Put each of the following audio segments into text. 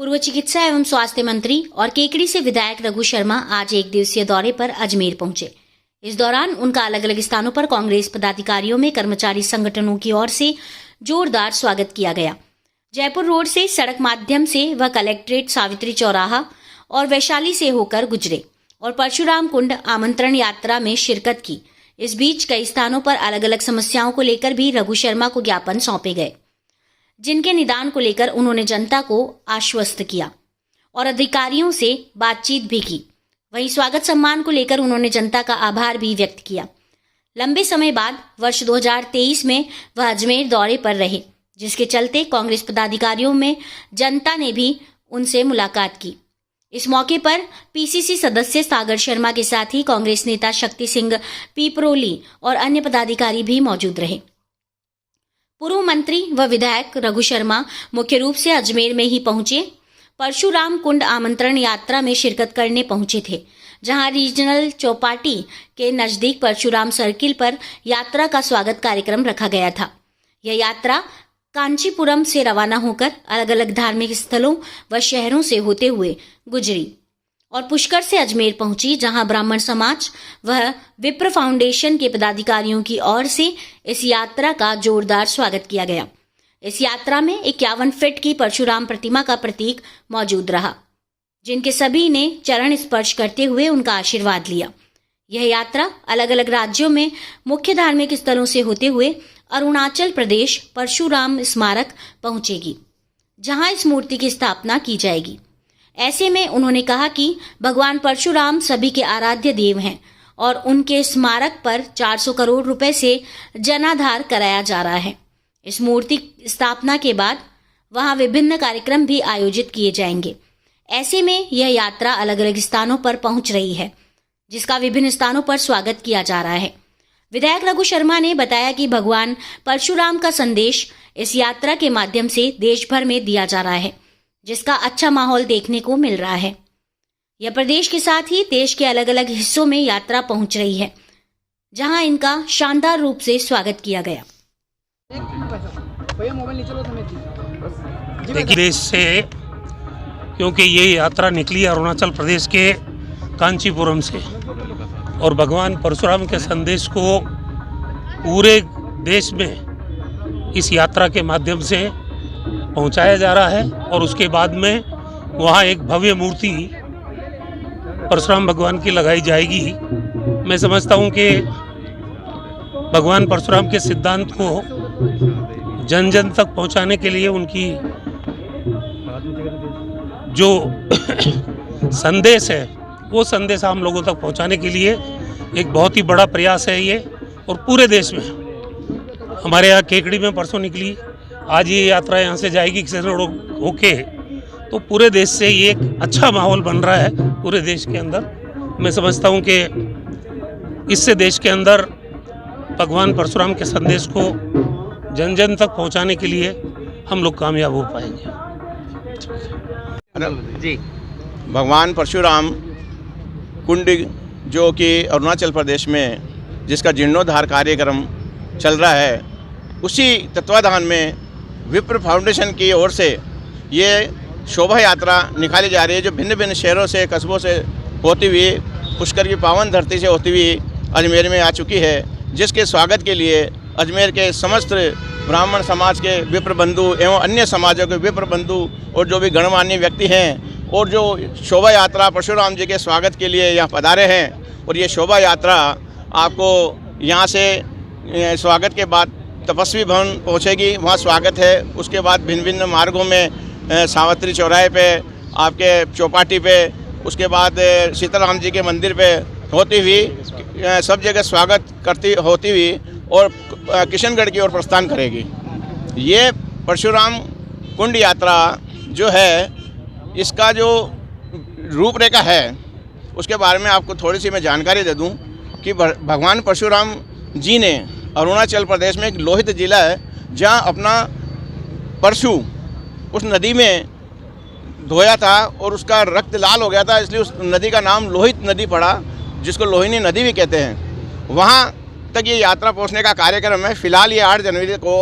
पूर्व चिकित्सा एवं स्वास्थ्य मंत्री और केकड़ी से विधायक रघु शर्मा आज एक दिवसीय दौरे पर अजमेर पहुंचे। इस दौरान उनका अलग अलग स्थानों पर कांग्रेस पदाधिकारियों में कर्मचारी संगठनों की ओर से जोरदार स्वागत किया गया। जयपुर रोड से सड़क माध्यम से वह कलेक्ट्रेट, सावित्री चौराहा और वैशाली से होकर गुजरे और परशुराम कुंड आमंत्रण यात्रा में शिरकत की। इस बीच कई स्थानों पर अलग अलग समस्याओं को लेकर भी रघु शर्मा को ज्ञापन सौंपे गए, जिनके निदान को लेकर उन्होंने जनता को आश्वस्त किया और अधिकारियों से बातचीत भी की। वहीं स्वागत सम्मान को लेकर उन्होंने जनता का आभार भी व्यक्त किया। लंबे समय बाद वर्ष 2023 में वह अजमेर दौरे पर रहे, जिसके चलते कांग्रेस पदाधिकारियों में जनता ने भी उनसे मुलाकात की। इस मौके पर पीसीसी सदस्य सागर शर्मा के साथ ही कांग्रेस नेता शक्ति सिंह पीपरोली और अन्य पदाधिकारी भी मौजूद रहे। पूर्व मंत्री व विधायक रघु शर्मा मुख्य रूप से अजमेर में ही पहुंचे। परशुराम कुंड आमंत्रण यात्रा में शिरकत करने पहुंचे थे, जहां रीजनल चौपाटी के नजदीक परशुराम सर्किल पर यात्रा का स्वागत कार्यक्रम रखा गया था। यह यात्रा कांचीपुरम से रवाना होकर अलग अलग धार्मिक स्थलों व शहरों से होते हुए गुजरी और पुष्कर से अजमेर पहुंची, जहां ब्राह्मण समाज व विप्र फाउंडेशन के पदाधिकारियों की ओर से इस यात्रा का जोरदार स्वागत किया गया। इस यात्रा में 51 फीट की परशुराम प्रतिमा का प्रतीक मौजूद रहा, जिनके सभी ने चरण स्पर्श करते हुए उनका आशीर्वाद लिया। यह यात्रा अलग अलग राज्यों में मुख्य धार्मिक स्थलों से होते हुए अरुणाचल प्रदेश परशुराम स्मारक पहुंचेगी, जहां इस मूर्ति की स्थापना की जाएगी। ऐसे में उन्होंने कहा कि भगवान परशुराम सभी के आराध्य देव हैं और उनके स्मारक पर 400 करोड़ रुपए से जनाधार कराया जा रहा है। इस मूर्ति स्थापना के बाद वहां विभिन्न कार्यक्रम भी आयोजित किए जाएंगे। ऐसे में यह यात्रा अलग अलग स्थानों पर पहुंच रही है, जिसका विभिन्न स्थानों पर स्वागत किया जा रहा है। विधायक रघु शर्मा ने बताया कि भगवान परशुराम का संदेश इस यात्रा के माध्यम से देश भर में दिया जा रहा है, जिसका अच्छा माहौल देखने को मिल रहा है। यह प्रदेश के साथ ही देश के अलग अलग हिस्सों में यात्रा पहुंच रही है, जहां इनका शानदार रूप से स्वागत किया गया। देश से, क्योंकि ये यात्रा निकली अरुणाचल प्रदेश के कांचीपुरम से और भगवान परशुराम के संदेश को पूरे देश में इस यात्रा के माध्यम से पहुंचाया जा रहा है और उसके बाद में वहाँ एक भव्य मूर्ति परशुराम भगवान की लगाई जाएगी। मैं समझता हूँ कि भगवान परशुराम के सिद्धांत को जन जन तक पहुंचाने के लिए उनकी जो संदेश है वो संदेश हम लोगों तक पहुंचाने के लिए एक बहुत ही बड़ा प्रयास है ये। और पूरे देश में, हमारे यहाँ केकड़ी में परसों निकली, आज ये यात्रा यहाँ से जाएगी होके, तो पूरे देश से ये एक अच्छा माहौल बन रहा है पूरे देश के अंदर। मैं समझता हूँ कि इससे देश के अंदर भगवान परशुराम के संदेश को जन जन तक पहुँचाने के लिए हम लोग कामयाब हो पाएंगे। जी, भगवान परशुराम कुंड जो कि अरुणाचल प्रदेश में जिसका जीर्णोद्धार कार्यक्रम चल रहा है, उसी तत्वाधान में विप्र फाउंडेशन की ओर से ये शोभा यात्रा निकाली जा रही है, जो भिन्न भिन्न शहरों से, कस्बों से होती हुई पुष्कर की पावन धरती से होती हुई अजमेर में आ चुकी है, जिसके स्वागत के लिए अजमेर के समस्त ब्राह्मण समाज के विप्र बंधु एवं अन्य समाजों के विप्र बंधु और जो भी गणमान्य व्यक्ति हैं और जो शोभा यात्रा परशुराम जी के स्वागत के लिए यहाँ पधारे हैं। और ये शोभा यात्रा आपको यहाँ से स्वागत के बाद तपस्वी भवन पहुँचेगी, वहाँ स्वागत है। उसके बाद भिन्न भिन्न मार्गों में सावित्री चौराहे पे, आपके चौपाटी पे, उसके बाद सीताराम जी के मंदिर पे होती हुई सब जगह स्वागत होती हुई और किशनगढ़ की ओर प्रस्थान करेगी। ये परशुराम कुंड यात्रा जो है, इसका जो रूपरेखा है उसके बारे में आपको थोड़ी सी मैं जानकारी दे दूं कि भगवान परशुराम जी ने अरुणाचल प्रदेश में एक लोहित जिला है, जहां अपना परशु उस नदी में धोया था और उसका रक्त लाल हो गया था, इसलिए उस नदी का नाम लोहित नदी पड़ा, जिसको लोहिनी नदी भी कहते हैं। वहाँ तक ये यात्रा पहुँचने का कार्यक्रम है। फिलहाल ये 8 जनवरी को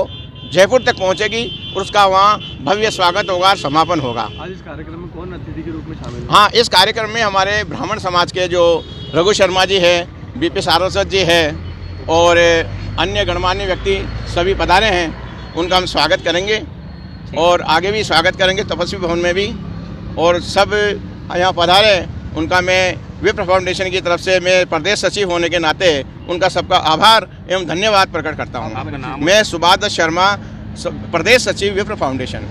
जयपुर तक पहुंचेगी और उसका वहाँ भव्य स्वागत होगा और समापन होगा। आज इस कार्यक्रम में कौन अतिथि के रूप में शामिल हुए? हाँ, इस कार्यक्रम में हमारे ब्राह्मण समाज के जो रघु शर्मा जी है, बीपी सारस्वत जी है और अन्य गणमान्य व्यक्ति सभी पधारे हैं। उनका हम स्वागत करेंगे और आगे भी स्वागत करेंगे तपस्वी भवन में भी। और सब यहाँ पधारे, उनका मैं विप्र फाउंडेशन की तरफ से मैं प्रदेश सचिव होने के नाते उनका सबका आभार एवं धन्यवाद प्रकट करता हूँ। मैं सुभाष शर्मा, प्रदेश सचिव विप्र फाउंडेशन।